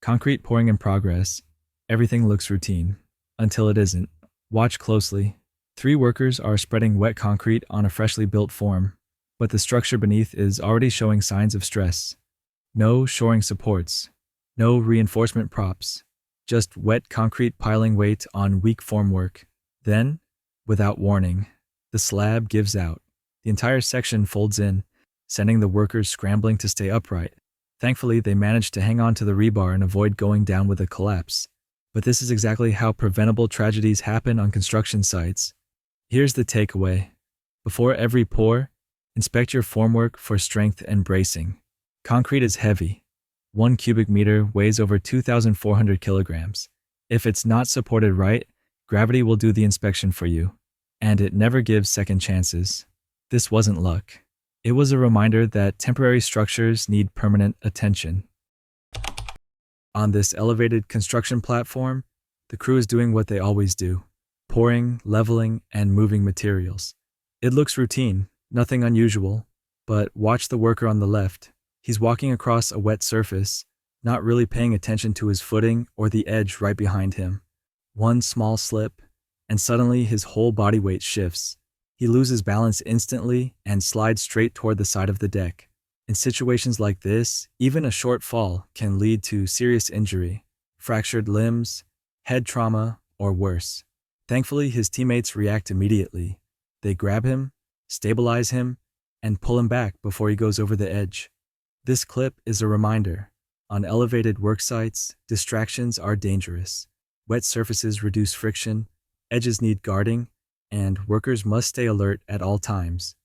Concrete pouring in progress. Everything looks routine. Until it isn't. Watch closely. 3 workers are spreading wet concrete on a freshly built form, but the structure beneath is already showing signs of stress. No shoring supports. No reinforcement props. Just wet concrete piling weight on weak formwork. Then, without warning, the slab gives out. The entire section folds in, sending the workers scrambling to stay upright. Thankfully, they managed to hang on to the rebar and avoid going down with a collapse. But this is exactly how preventable tragedies happen on construction sites. Here's the takeaway. Before every pour, inspect your formwork for strength and bracing. Concrete is heavy. 1 cubic meter weighs over 2,400 kilograms. If it's not supported right, gravity will do the inspection for you. And it never gives second chances. This wasn't luck. It was a reminder that temporary structures need permanent attention. On this elevated construction platform, the crew is doing what they always do: pouring, leveling, and moving materials. It looks routine, nothing unusual, but watch the worker on the left. He's walking across a wet surface, not really paying attention to his footing or the edge right behind him. One small slip, and suddenly his whole body weight shifts. He loses balance instantly and slides straight toward the side of the deck. In situations like this, even a short fall can lead to serious injury, fractured limbs, head trauma, or worse. Thankfully, his teammates react immediately. They grab him, stabilize him, and pull him back before he goes over the edge. This clip is a reminder. On elevated work sites, distractions are dangerous. Wet surfaces reduce friction, edges need guarding, and workers must stay alert at all times.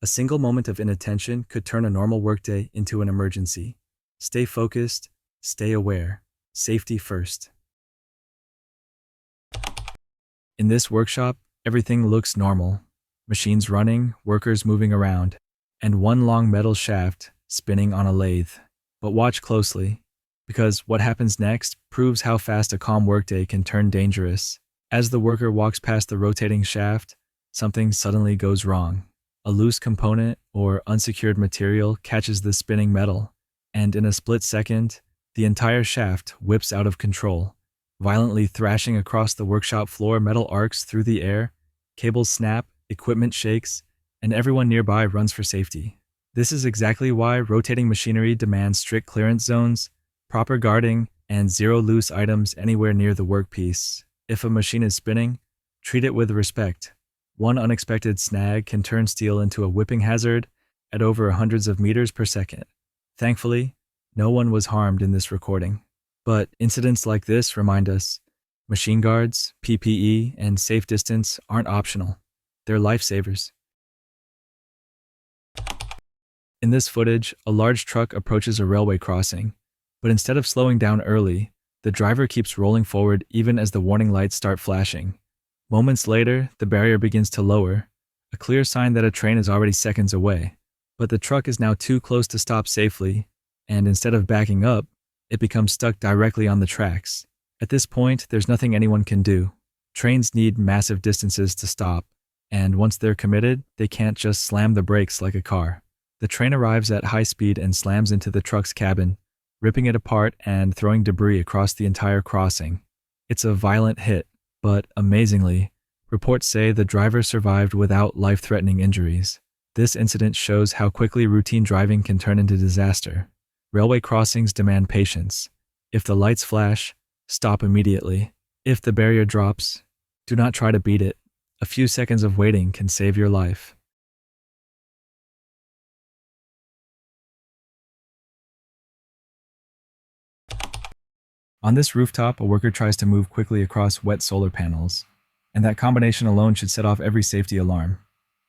A single moment of inattention could turn a normal workday into an emergency. Stay focused, stay aware. Safety first. In this workshop, everything looks normal. Machines running, workers moving around, and one long metal shaft spinning on a lathe. But watch closely, because what happens next proves how fast a calm workday can turn dangerous. As the worker walks past the rotating shaft, something suddenly goes wrong. A loose component or unsecured material catches the spinning metal, and in a split second, the entire shaft whips out of control. Violently thrashing across the workshop floor, metal arcs through the air, cables snap, equipment shakes, and everyone nearby runs for safety. This is exactly why rotating machinery demands strict clearance zones, proper guarding, and 0 loose items anywhere near the workpiece. If a machine is spinning, treat it with respect. One unexpected snag can turn steel into a whipping hazard at over hundreds of meters per second. Thankfully, no one was harmed in this recording. But incidents like this remind us, machine guards, PPE, and safe distance aren't optional. They're lifesavers. In this footage, a large truck approaches a railway crossing, but instead of slowing down early, the driver keeps rolling forward even as the warning lights start flashing. Moments later, the barrier begins to lower, a clear sign that a train is already seconds away. But the truck is now too close to stop safely, and instead of backing up, it becomes stuck directly on the tracks. At this point, there's nothing anyone can do. Trains need massive distances to stop, and once they're committed, they can't just slam the brakes like a car. The train arrives at high speed and slams into the truck's cabin, ripping it apart and throwing debris across the entire crossing. It's a violent hit, but amazingly, reports say the driver survived without life-threatening injuries. This incident shows how quickly routine driving can turn into disaster. Railway crossings demand patience. If the lights flash, stop immediately. If the barrier drops, do not try to beat it. A few seconds of waiting can save your life. On this rooftop, a worker tries to move quickly across wet solar panels, and that combination alone should set off every safety alarm.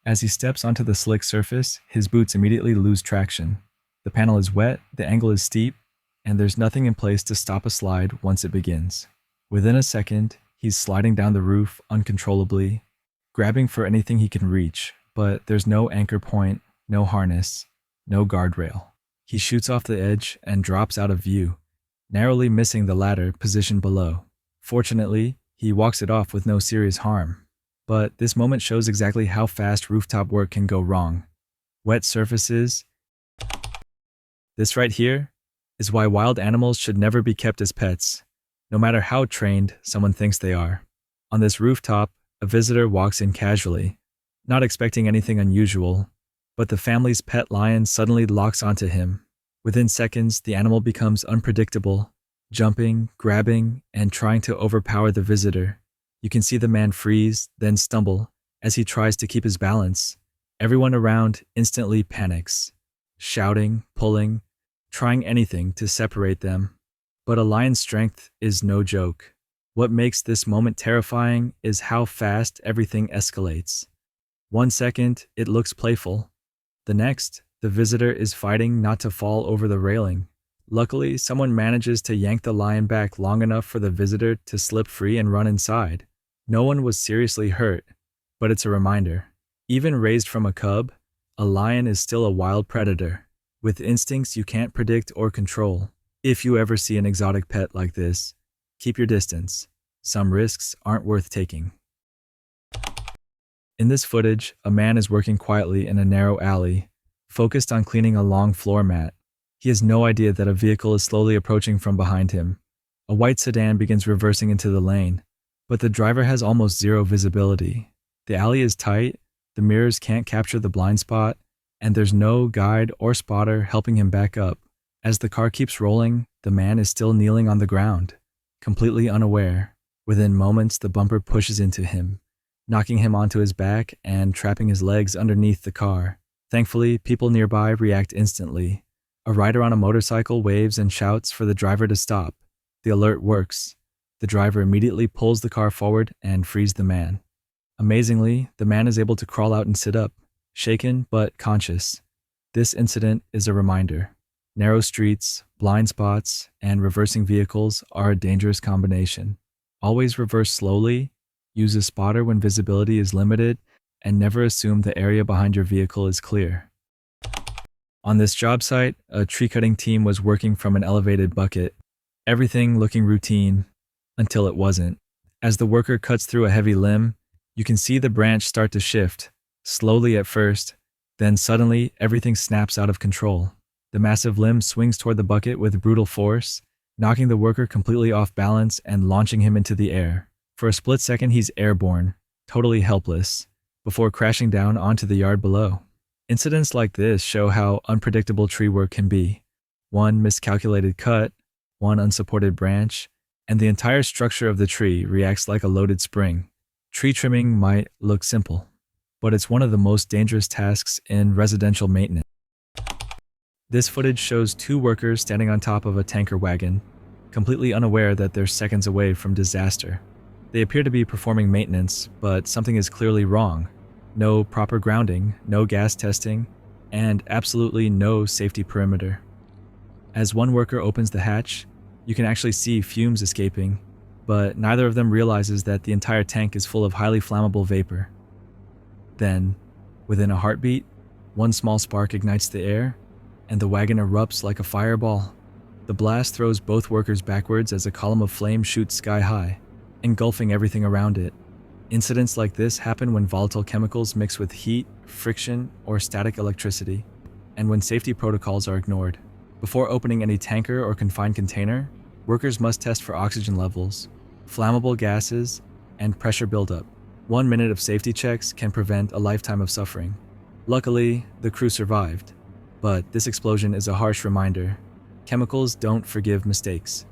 As he steps onto the slick surface, his boots immediately lose traction. The panel is wet, the angle is steep, and there's nothing in place to stop a slide once it begins. Within a second, he's sliding down the roof uncontrollably, grabbing for anything he can reach, but there's no anchor point, no harness, no guardrail. He shoots off the edge and drops out of view, narrowly missing the ladder positioned below. Fortunately, he walks it off with no serious harm. But this moment shows exactly how fast rooftop work can go wrong. Wet surfaces. This right here, is why wild animals should never be kept as pets, no matter how trained someone thinks they are. On this rooftop, a visitor walks in casually, not expecting anything unusual, but the family's pet lion suddenly locks onto him. Within seconds, the animal becomes unpredictable, jumping, grabbing, and trying to overpower the visitor. You can see the man freeze, then stumble, as he tries to keep his balance. Everyone around instantly panics, shouting, pulling, trying anything to separate them. But a lion's strength is no joke. What makes this moment terrifying is how fast everything escalates. 1 second, it looks playful. The next, the visitor is fighting not to fall over the railing. Luckily, someone manages to yank the lion back long enough for the visitor to slip free and run inside. No one was seriously hurt, but it's a reminder. Even raised from a cub, a lion is still a wild predator, with instincts you can't predict or control. If you ever see an exotic pet like this, keep your distance. Some risks aren't worth taking. In this footage, a man is working quietly in a narrow alley, focused on cleaning a long floor mat. He has no idea that a vehicle is slowly approaching from behind him. A white sedan begins reversing into the lane, but the driver has almost zero visibility. The alley is tight, the mirrors can't capture the blind spot, and there's no guide or spotter helping him back up. As the car keeps rolling, the man is still kneeling on the ground, completely unaware. Within moments, the bumper pushes into him, knocking him onto his back and trapping his legs underneath the car. Thankfully, people nearby react instantly. A rider on a motorcycle waves and shouts for the driver to stop. The alert works. The driver immediately pulls the car forward and frees the man. Amazingly, the man is able to crawl out and sit up, shaken but conscious. This incident is a reminder. Narrow streets, blind spots, and reversing vehicles are a dangerous combination. Always reverse slowly, use a spotter when visibility is limited, and never assume the area behind your vehicle is clear. On this job site, a tree cutting team was working from an elevated bucket, everything looking routine until it wasn't. As the worker cuts through a heavy limb, you can see the branch start to shift, slowly at first, then suddenly everything snaps out of control. The massive limb swings toward the bucket with brutal force, knocking the worker completely off balance and launching him into the air. For a split second, he's airborne, totally helpless, before crashing down onto the yard below. Incidents like this show how unpredictable tree work can be. One miscalculated cut, one unsupported branch, and the entire structure of the tree reacts like a loaded spring. Tree trimming might look simple, but it's one of the most dangerous tasks in residential maintenance. This footage shows two workers standing on top of a tanker wagon, completely unaware that they're seconds away from disaster. They appear to be performing maintenance, but something is clearly wrong. No proper grounding, no gas testing, and absolutely no safety perimeter. As one worker opens the hatch, you can actually see fumes escaping, but neither of them realizes that the entire tank is full of highly flammable vapor. Then, within a heartbeat, one small spark ignites the air, and the wagon erupts like a fireball. The blast throws both workers backwards as a column of flame shoots sky high, engulfing everything around it. Incidents like this happen when volatile chemicals mix with heat, friction, or static electricity, and when safety protocols are ignored. Before opening any tanker or confined container, workers must test for oxygen levels, flammable gases, and pressure buildup. 1 minute of safety checks can prevent a lifetime of suffering. Luckily, the crew survived, but this explosion is a harsh reminder. Chemicals don't forgive mistakes.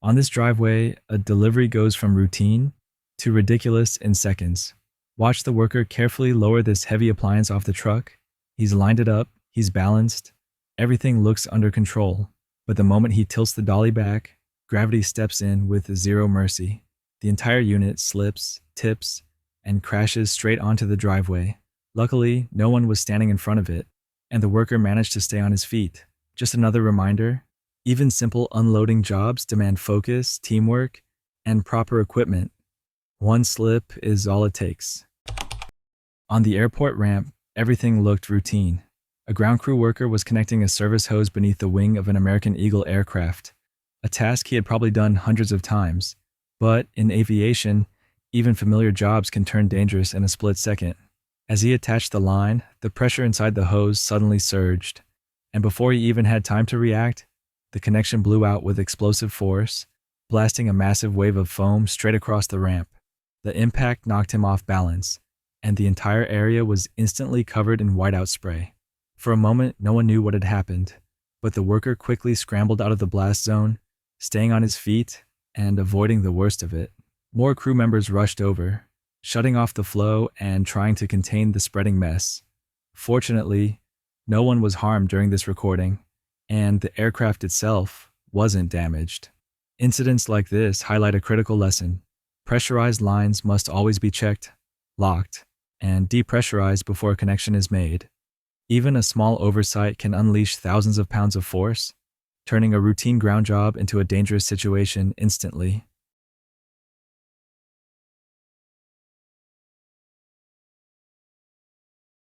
On this driveway, a delivery goes from routine to ridiculous in seconds. Watch the worker carefully lower this heavy appliance off the truck. He's lined it up, he's balanced, everything looks under control. But the moment he tilts the dolly back, gravity steps in with zero mercy. The entire unit slips, tips, and crashes straight onto the driveway. Luckily, no one was standing in front of it, and the worker managed to stay on his feet. Just another reminder, even simple unloading jobs demand focus, teamwork, and proper equipment. One slip is all it takes. On the airport ramp, everything looked routine. A ground crew worker was connecting a service hose beneath the wing of an American Eagle aircraft, a task he had probably done hundreds of times. But in aviation, even familiar jobs can turn dangerous in a split second. As he attached the line, the pressure inside the hose suddenly surged. and before he even had time to react, the connection blew out with explosive force, blasting a massive wave of foam straight across the ramp. The impact knocked him off balance, and the entire area was instantly covered in whiteout spray. For a moment, no one knew what had happened, but the worker quickly scrambled out of the blast zone, staying on his feet and avoiding the worst of it. More crew members rushed over, shutting off the flow and trying to contain the spreading mess. Fortunately, no one was harmed during this recording, and the aircraft itself wasn't damaged. Incidents like this highlight a critical lesson. Pressurized lines must always be checked, locked, and depressurized before a connection is made. Even a small oversight can unleash thousands of pounds of force, turning a routine ground job into a dangerous situation instantly.